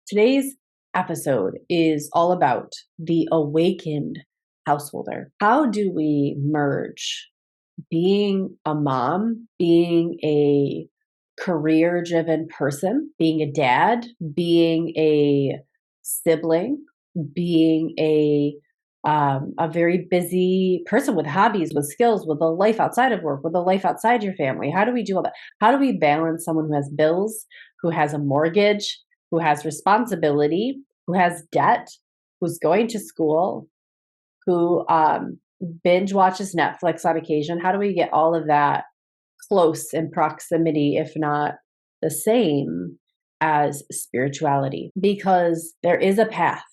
Today's episode is all about the awakened householder. How do we merge being a mom, being a career driven person, being a dad, being a sibling, being a very busy person with hobbies, with skills, with a life outside of work, with a life outside your family? How do we do all that? How do we balance someone who has bills, who has a mortgage, who has responsibility, who has debt, who's going to school, who binge watches Netflix on occasion? How do we get all of that close in proximity, if not the same as spirituality? Because there is a path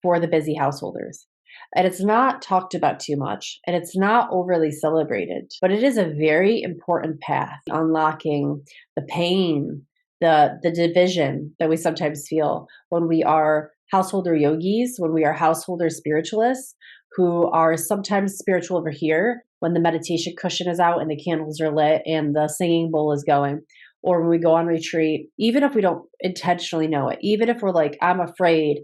for the busy householders. And it's not talked about too much, and it's not overly celebrated, but it is a very important path, unlocking the pain, the division that we sometimes feel when we are householder yogis, when we are householder spiritualists, who are sometimes spiritual over here when the meditation cushion is out and the candles are lit and the singing bowl is going, or when we go on retreat, even if we don't intentionally know it, even if we're like, I'm afraid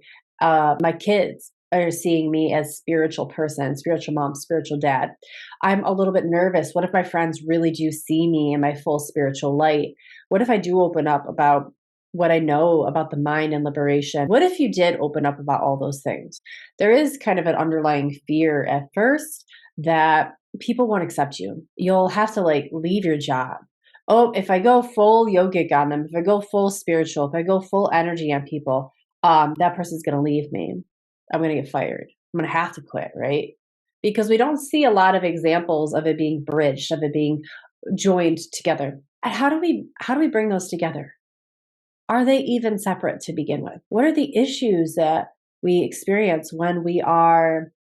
my kids are seeing me as spiritual person, spiritual mom, spiritual dad. I'm a little bit nervous. What if my friends really do see me in my full spiritual light? What if I do open up about what I know about the mind and liberation? What if you did open up about all those things? There is kind of an underlying fear at first that people won't accept you. You'll have to leave your job. Oh, if I go full yogic on them, if I go full spiritual, if I go full energy on people, that person's going to leave me. I'm going to get fired. I'm going to have to quit, right? Because we don't see a lot of examples of it being bridged, of it being joined together. And how do we bring those together? Are they even separate to begin with? What are the issues that we experience when we are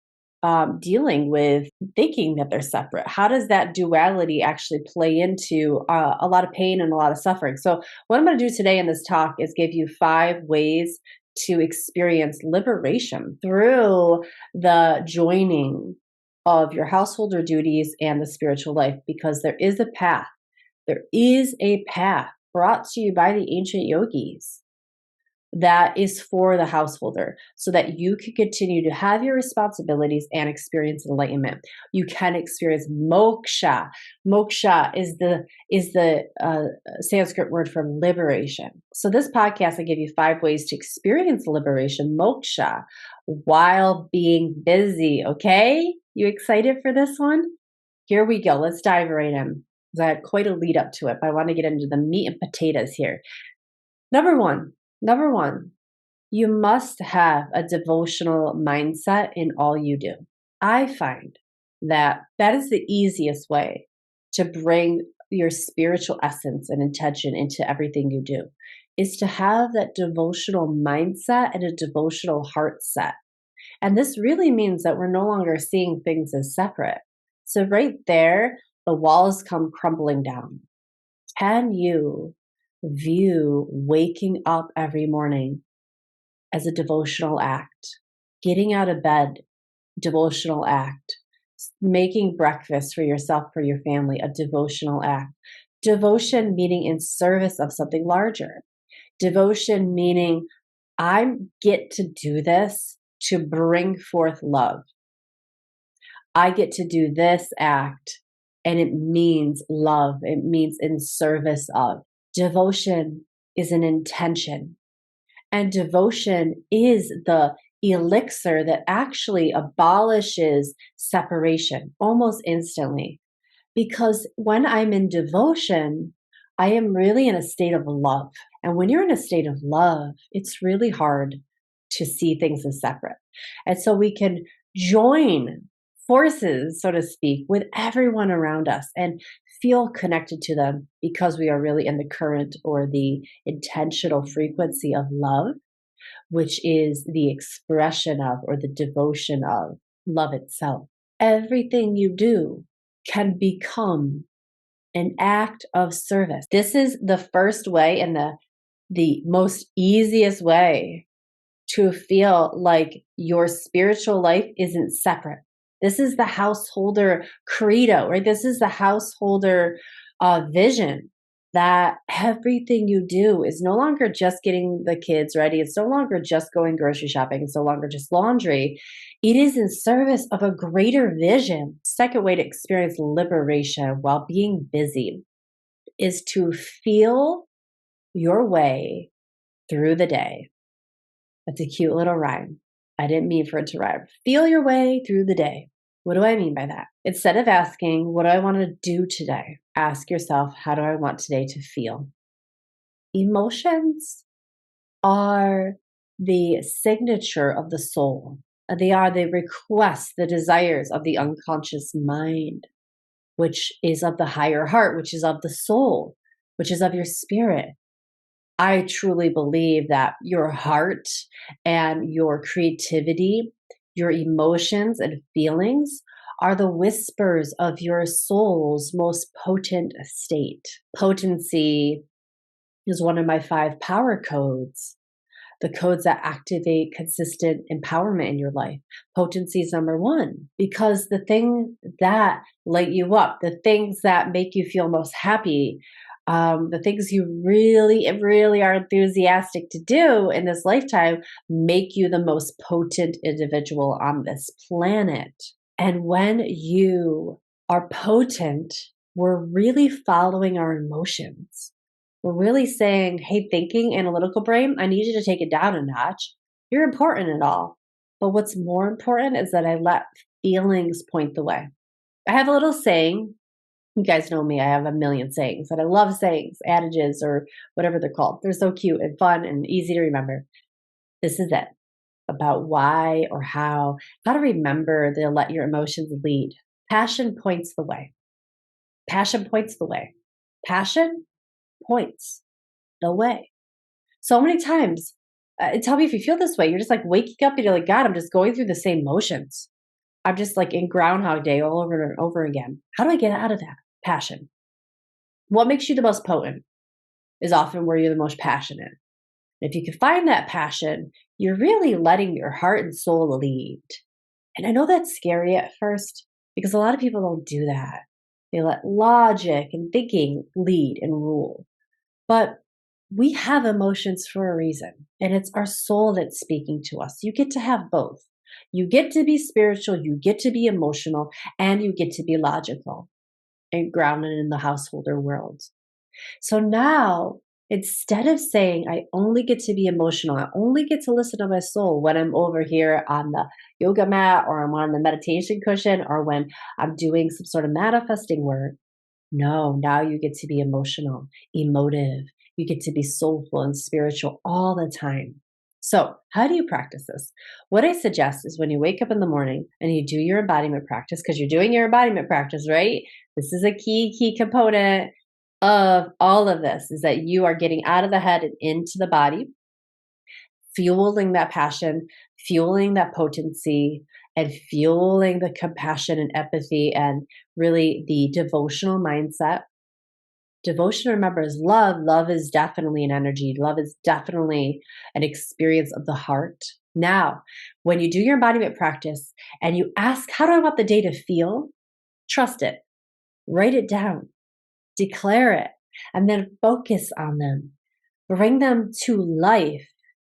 dealing with thinking that they're separate? How does that duality actually play into a lot of pain and a lot of suffering? So what I'm going to do today in this talk is give you 5 ways to experience liberation through the joining of your householder duties and the spiritual life, because there is a path. There is a path brought to you by the ancient yogis that is for the householder, so that you can continue to have your responsibilities and experience enlightenment. You can experience moksha. Moksha is the Sanskrit word for liberation. So this podcast, I give you 5 ways to experience liberation, moksha, while being busy. Okay, you excited for this one? Here we go. Let's dive right in. I had quite a lead up to it, but I want to get into the meat and potatoes here. Number one, you must have a devotional mindset in all you do. I find that is the easiest way to bring your spiritual essence and intention into everything you do, is to have that devotional mindset and a devotional heart set. And this really means that we're no longer seeing things as separate. So right there, the walls come crumbling down. Can you view waking up every morning as a devotional act? Getting out of bed, devotional act. Making breakfast for yourself, for your family, a devotional act. Devotion meaning in service of something larger. Devotion meaning I get to do this to bring forth love. I get to do this act, and it means love. It means in service of. Devotion is an intention. And devotion is the elixir that actually abolishes separation almost instantly. Because when I'm in devotion, I am really in a state of love. And when you're in a state of love, it's really hard to see things as separate. And so we can join forces, so to speak, with everyone around us and feel connected to them because we are really in the current or the intentional frequency of love, which is the expression of or the devotion of love itself. Everything you do can become an act of service. This is the first way and the most easiest way to feel like your spiritual life isn't separate. This is the householder credo, right? This is the householder vision, that everything you do is no longer just getting the kids ready. It's no longer just going grocery shopping. It's no longer just laundry. It is in service of a greater vision. Second way to experience liberation while being busy is to feel your way through the day. That's a cute little rhyme. I didn't mean for it to rhyme. Feel your way through the day. What do I mean by that? Instead of asking, what do I want to do today? Ask yourself, how do I want today to feel? Emotions are the signature of the soul. They are the requests, the desires of the unconscious mind, which is of the higher heart, which is of the soul, which is of your spirit. I truly believe that your heart and your creativity, your emotions and feelings are the whispers of your soul's most potent state. Potency is one of my 5 power codes, the codes that activate consistent empowerment in your life. Potency is number 1 because the thing that light you up, the things that make you feel most happy, the things you really, really are enthusiastic to do in this lifetime make you the most potent individual on this planet. And when you are potent, we're really following our emotions. We're really saying, hey, thinking analytical brain, I need you to take it down a notch. You're important and all. But what's more important is that I let feelings point the way. I have a little saying. You guys know me, I have a million sayings, and I love sayings, adages, or whatever they're called. They're so cute and fun and easy to remember. This is it, about why or how to remember to let your emotions lead. Passion points the way. Passion points the way. Passion points the way. So many times, tell me if you feel this way. You're just like waking up and you're like, God, I'm just going through the same motions. I'm just like in Groundhog Day all over and over again. How do I get out of that? Passion. What makes you the most potent is often where you're the most passionate. And if you can find that passion, you're really letting your heart and soul lead. And I know that's scary at first because a lot of people don't do that. They let logic and thinking lead and rule. But we have emotions for a reason, and it's our soul that's speaking to us. You get to have both. You get to be spiritual, you get to be emotional, and you get to be logical and grounded in the householder world. So now, instead of saying, I only get to be emotional, I only get to listen to my soul when I'm over here on the yoga mat or I'm on the meditation cushion or when I'm doing some sort of manifesting work. No, now you get to be emotional, emotive. You get to be soulful and spiritual all the time. So, how do you practice this? What I suggest is when you wake up in the morning and you do your embodiment practice, because you're doing your embodiment practice, right? This is a key component of all of this is that you are getting out of the head and into the body, fueling that passion, fueling that potency, and fueling the compassion and empathy and really the devotional mindset. Devotion, remember, is love. Love is definitely an energy. Love is definitely an experience of the heart. Now, when you do your embodiment practice and you ask, how do I want the day to feel? Trust it. Write it down. Declare it. And then focus on them. Bring them to life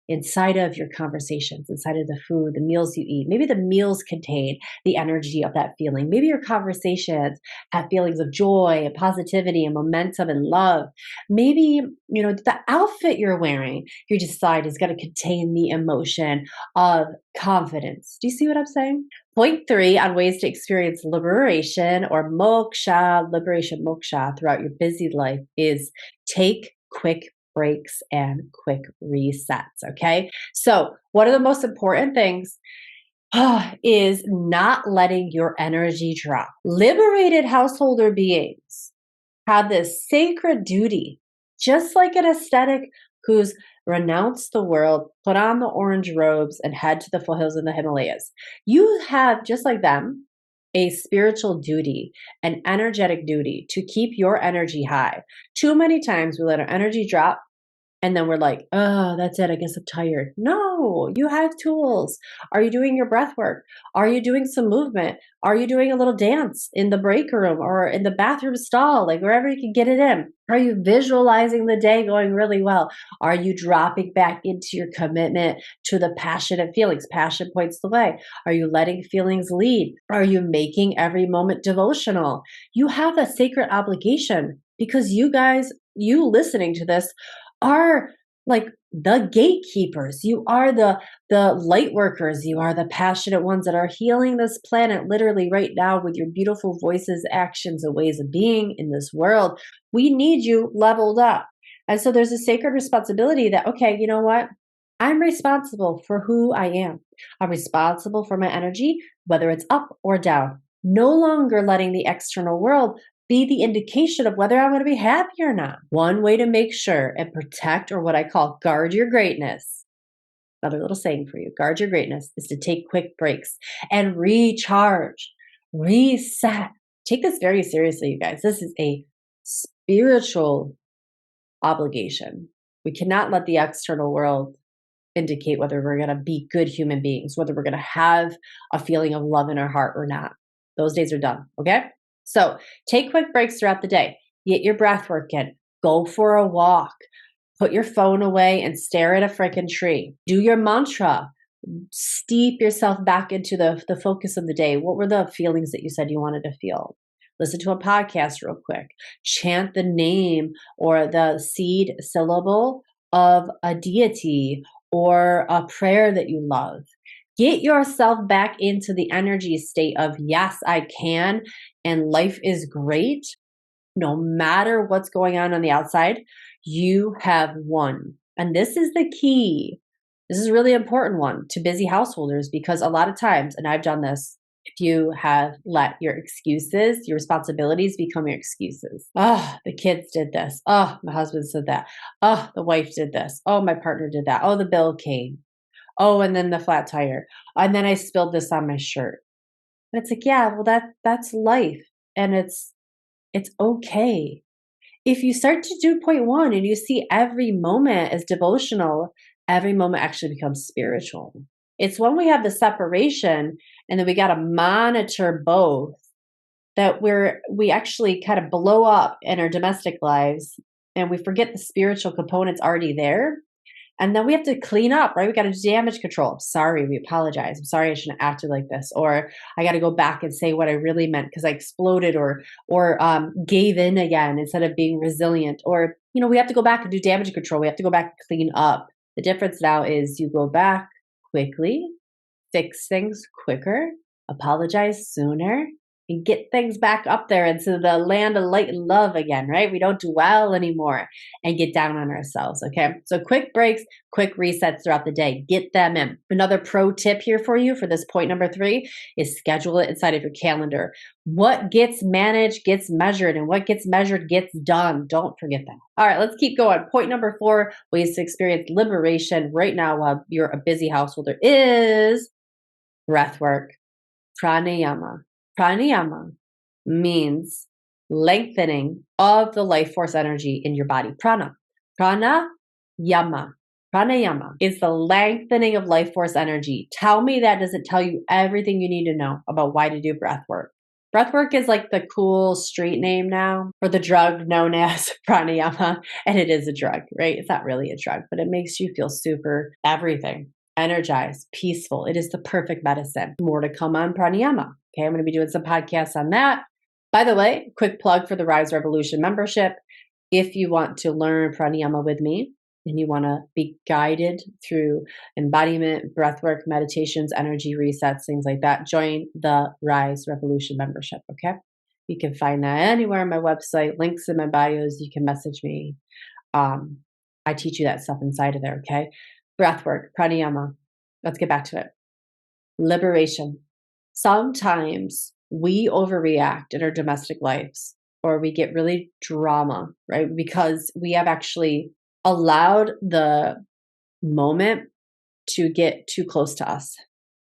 inside of your conversations, inside of the food, the meals you eat. Maybe the meals contain the energy of that feeling. Maybe your conversations have feelings of joy and positivity and momentum and love. Maybe, the outfit you're wearing, you decide is going to contain the emotion of confidence. Do you see what I'm saying? Point 3 on ways to experience liberation or liberation moksha throughout your busy life is take quick breaks and quick resets. Okay. So, one of the most important things is not letting your energy drop. Liberated householder beings have this sacred duty, just like an ascetic who's renounced the world, put on the orange robes, and head to the foothills in the Himalayas. You have, just like them, a spiritual duty, an energetic duty to keep your energy high. Too many times we let our energy drop And then we're like, oh, that's it. I guess I'm tired. No, you have tools. Are you doing your breath work? Are you doing some movement? Are you doing a little dance in the break room or in the bathroom stall, like wherever you can get it in? Are you visualizing the day going really well? Are you dropping back into your commitment to the passionate feelings? Passion points the way. Are you letting feelings lead? Are you making every moment devotional? You have a sacred obligation because you guys, you listening to this, are like the gatekeepers. You are the light workers. You are the passionate ones that are healing this planet literally right now with your beautiful voices, actions, and ways of being in this world. We need you leveled up. And so there's a sacred responsibility that, okay, you know what? I'm responsible for who I am. I'm responsible for my energy, whether it's up or down. No longer letting the external world be the indication of whether I'm going to be happy or not. One way to make sure and protect, or what I call guard your greatness, another little saying for you, guard your greatness, is to take quick breaks and recharge, reset. Take this very seriously, you guys. This is a spiritual obligation. We cannot let the external world indicate whether we're going to be good human beings, whether we're going to have a feeling of love in our heart or not. Those days are done. Okay. So take quick breaks throughout the day. Get your breath work in. Go for a walk. Put your phone away and stare at a freaking tree. Do your mantra. Steep yourself back into the focus of the day. What were the feelings that you said you wanted to feel? Listen to a podcast real quick. Chant the name or the seed syllable of a deity or a prayer that you love. Get yourself back into the energy state of, yes, I can, and life is great. No matter what's going on the outside, you have won. And this is the key. This is a really important one to busy householders, because a lot of times, and I've done this, if you have let your excuses, your responsibilities become your excuses. Oh, the kids did this. Oh, my husband said that. Oh, the wife did this. Oh, my partner did that. Oh, the bill came. Oh, and then the flat tire. And then I spilled this on my shirt. And it's like, yeah, well, that's life. And it's okay. If you start to do point one and you see every moment as devotional, every moment actually becomes spiritual. It's when we have the separation and then we got to monitor both, that we actually kind of blow up in our domestic lives and we forget the spiritual components already there. And then we have to clean up, right? We got to do damage control. I'm sorry, we apologize. I'm sorry I shouldn't have acted like this. Or I got to go back and say what I really meant because I exploded or gave in again instead of being resilient. Or, we have to go back and do damage control. We have to go back and clean up. The difference now is you go back quickly, fix things quicker, apologize sooner, and get things back up there into the land of light and love again, right? We don't dwell anymore and get down on ourselves, okay? So quick breaks, quick resets throughout the day. Get them in. Another pro tip here for you for this point number 3 is schedule it inside of your calendar. What gets managed gets measured, and what gets measured gets done. Don't forget that. All right, let's keep going. Point number 4, ways to experience liberation right now while you're a busy householder, is breath work, pranayama. Pranayama means lengthening of the life force energy in your body. Pranayama. Pranayama is the lengthening of life force energy. Tell me that doesn't tell you everything you need to know about why to do breath work. Breath work is like the cool street name now for the drug known as pranayama. And it is a drug, right? It's not really a drug, but it makes you feel super everything. Energized, peaceful. It is the perfect medicine. More to come on pranayama. Okay, I'm going to be doing some podcasts on that. By the way, quick plug for the Rise Revolution membership. If you want to learn pranayama with me and you want to be guided through embodiment, breathwork, meditations, energy resets, things like that, join the Rise Revolution membership. Okay, you can find that anywhere on my website, links in my bios. You can message me. I teach you that stuff inside of there. Okay. Breathwork, pranayama. Let's get back to it. Liberation. Sometimes we overreact in our domestic lives, or we get really drama, right? Because we have actually allowed the moment to get too close to us,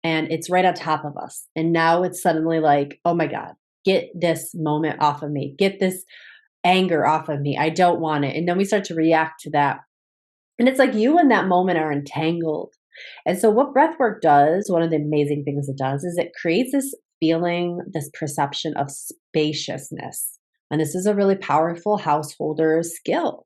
and it's right on top of us. And now it's suddenly like, oh my God, get this moment off of me. Get this anger off of me. I don't want it. And then we start to react to that And it's like you in that moment are entangled. And so, what breath work does, one of the amazing things it does, is it creates this feeling, this perception of spaciousness. And this is a really powerful householder skill,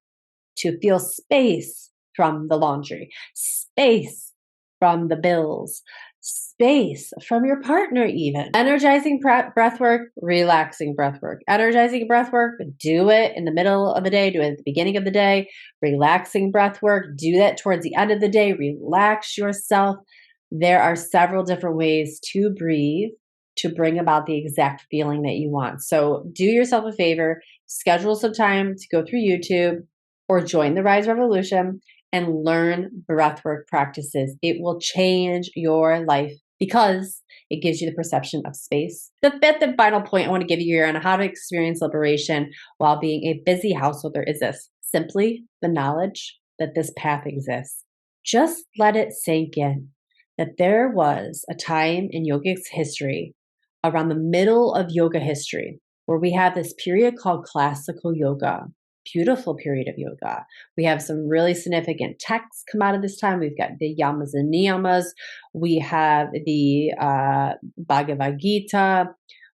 to feel space from the laundry, space from the bills, space from your partner, even. Energizing breath work, relaxing breath work. Energizing breath work, do it in the middle of the day, do it at the beginning of the day. Relaxing breath work, do that towards the end of the day. Relax yourself. There are several different ways to breathe to bring about the exact feeling that you want. So do yourself a favor, schedule some time to go through YouTube or join the Rise Revolution and learn breathwork practices. It will change your life because it gives you the perception of space. The fifth and final point I want to give you here on how to experience liberation while being a busy householder is this: simply the knowledge that this path exists. Just let it sink in that there was a time in yogic history, around the middle of yoga history, where we have this period called classical yoga. Beautiful period of yoga. We have some really significant texts come out of this time. We've got the yamas and niyamas. We have the Bhagavad Gita.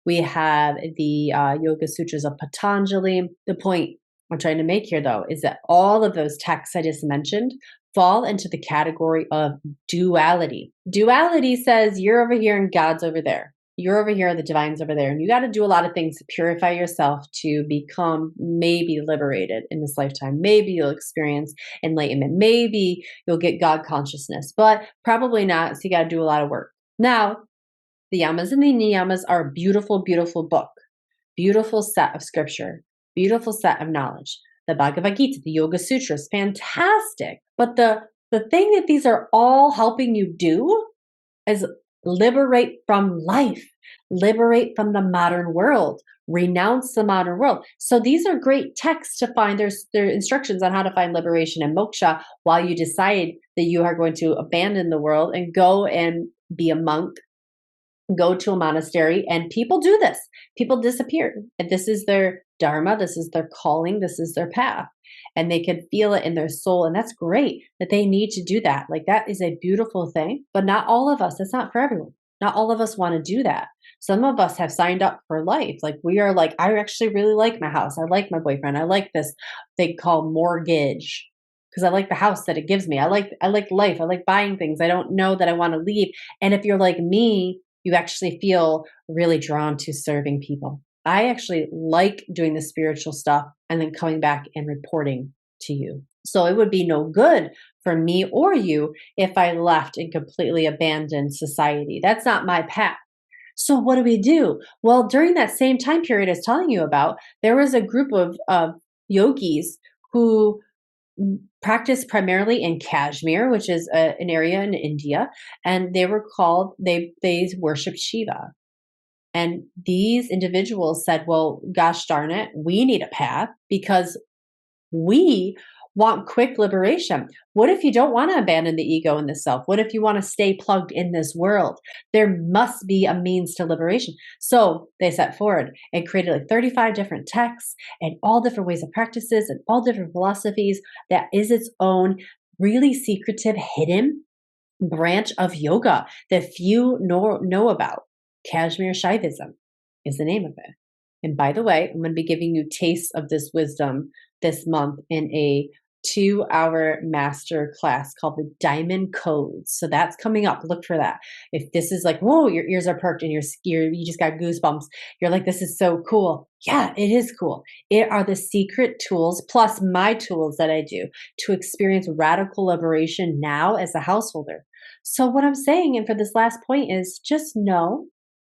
We have the Yoga Sutras of Patanjali. The point I'm trying to make here, though, is that all of those texts I just mentioned fall into the category of duality. Duality says you're over here and God's over there. You're over here, the divine's over there, and you got to do a lot of things to purify yourself to become maybe liberated in this lifetime. Maybe you'll experience enlightenment. Maybe you'll get God consciousness, but probably not. So you got to do a lot of work. Now, the Yamas and the Niyamas are a beautiful, beautiful book, beautiful set of scripture, beautiful set of knowledge. The Bhagavad Gita, the Yoga Sutras, fantastic. But the thing that these are all helping you do is liberate from life, liberate from the modern world, renounce the modern world. So these are great texts to find. There's instructions on how to find liberation and moksha while you decide that you are going to abandon the world and go and be a monk, go to a monastery. And people do this. People disappear. And this is their dharma. This is their calling. This is their path. And they can feel it in their soul. And that's great that they need to do that. Like, that is a beautiful thing, but not all of us. It's not for everyone. Not all of us want to do that. Some of us have signed up for life. Like, we are like, I actually really like my house. I like my boyfriend. I like this they call mortgage because I like the house that it gives me. I like life. I like buying things. I don't know that I want to leave. And if you're like me, you actually feel really drawn to serving people. I actually like doing the spiritual stuff and then coming back and reporting to you. So it would be no good for me or you if I left and completely abandoned society. That's not my path. So what do we do? Well, during that same time period I was telling you about, there was a group of yogis who practiced primarily in Kashmir, which is an area in India, and they were called, they worshiped Shiva. And these individuals said, well, gosh darn it, we need a path because we want quick liberation. What if you don't want to abandon the ego and the self? What if you want to stay plugged in this world? There must be a means to liberation. So they set forward and created like 35 different texts and all different ways of practices and all different philosophies. That is its own really secretive, hidden branch of yoga that few know about. Kashmir Shaivism is the name of it. And by the way, I'm going to be giving you tastes of this wisdom this month in a 2-hour master class called the Diamond Codes. So that's coming up. Look for that. If this is like, whoa, your ears are perked and you just got goosebumps. You're like, this is so cool. Yeah, it is cool. It are the secret tools plus my tools that I do to experience radical liberation now as a householder. So what I'm saying, and for this last point, is just know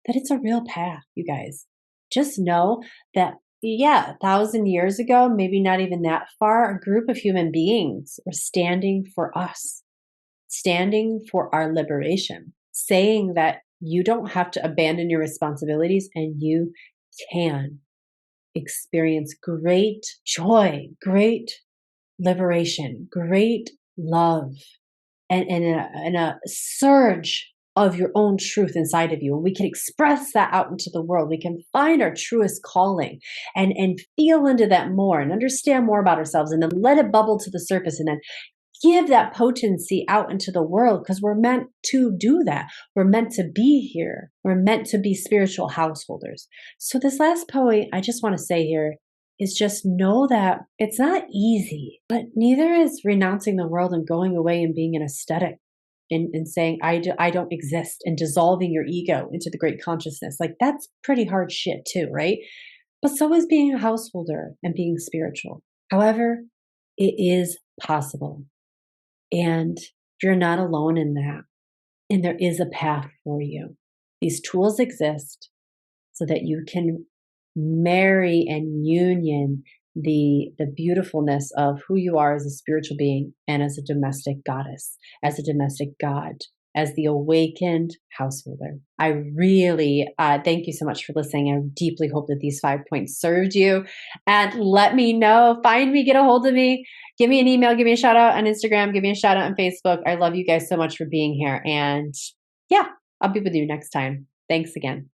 that it's a real path, you guys. Just know that, yeah, 1,000 years ago, maybe not even that far, a group of human beings were standing for us, standing for our liberation, saying that you don't have to abandon your responsibilities and you can experience great joy, great liberation, great love, and a surge of your own truth inside of you. And we can express that out into the world. We can find our truest calling and feel into that more and understand more about ourselves and then let it bubble to the surface and then give that potency out into the world because we're meant to do that. We're meant to be here. We're meant to be spiritual householders. So, this last point I just want to say here is just know that it's not easy, but neither is renouncing the world and going away and being an aesthetic and saying, I don't exist and dissolving your ego into the great consciousness. Like, that's pretty hard shit, too, right? But so is being a householder and being spiritual. However, it is possible. And you're not alone in that. And there is a path for you. These tools exist so that you can marry and union the beautifulness of who you are as a spiritual being and as a domestic goddess, as a domestic god, as the awakened householder. I really thank you so much for listening. I deeply hope that these 5 points served you. And let me know, find me, get a hold of me, give me an email, give me a shout out on Instagram, give me a shout out on Facebook. I love you guys so much for being here. And yeah, I'll be with you next time. Thanks again.